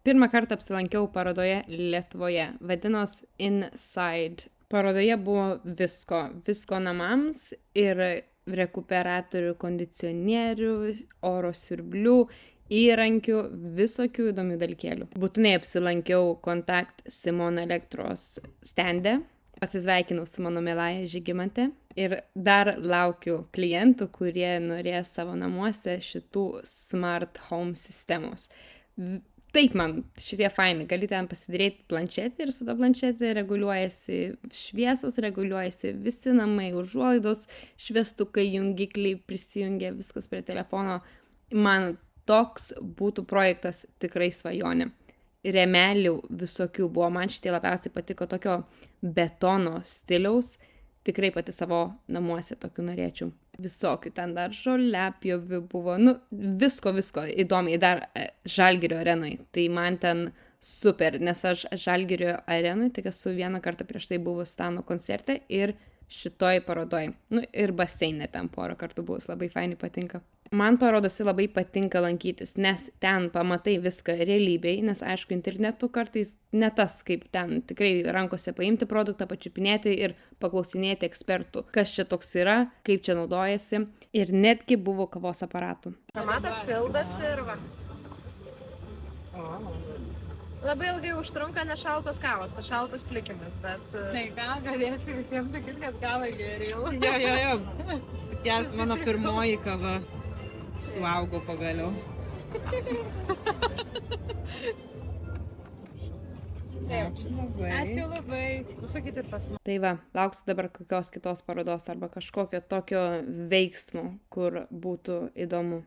Pirmą kartą apsilankiau parodoje Lietuvoje, vadinos Inside. Parodoje buvo visko namams ir rekuperatorių, kondicionierių, oro siurblių, įrankių, visokių įdomių dalykėlių. Būtinai apsilankiau Kontakt Simon Elektros stende, pasisveikinau su mano mieląja Žygimante ir dar laukiu klientų, kurie norės savo namuose šitų Smart Home sistemos. Taip man šitie faini, gali ten pasidaryti planšetę ir su ta planšetė reguliuojasi šviesos, reguliuojasi visi namai, užuolaidos, šviestukai, jungikliai, prisijungia viskas prie telefono. Man toks būtų projektas tikrai svajonė. Remelių visokių buvo, man šitie labiausiai patiko tokio betono stiliaus, tikrai pati savo namuose tokių norėčiau. Visokių ten dar žoliapjovių buvo, visko įdomiai, dar Žalgirio arenai, tai man ten super, nes aš Žalgirio arenui tik esu vieną kartą prieš tai buvus Stano koncerte ir šitoj parodoj, ir baseine ten porą kartų buvus, labai fainai patinka. Man parodose labai patinka lankytis, nes ten pamatai viską realybėj, nes aišku, internetu kartais ne tas, kaip ten tikrai rankose paimti produktą, pačiupinėti ir paklausinėti ekspertų, kas čia toks yra, kaip čia naudojasi, ir netgi buvo kavos aparatų. Matot, pildosi ir va. Labai ilgai užtrunka nešaltas kavos, pašaltas plikimas, bet... Tai gal galėsi visiems sakyti, kad kava geriau. Jo. Gers mano pirmoji kava. Suaugau pagaliau. Ačiū labai. Sakykit pas mus. Tai va, lauksiu dabar kokios kitos parodos arba kažkokio tokio veiksmo, kur būtų įdomu.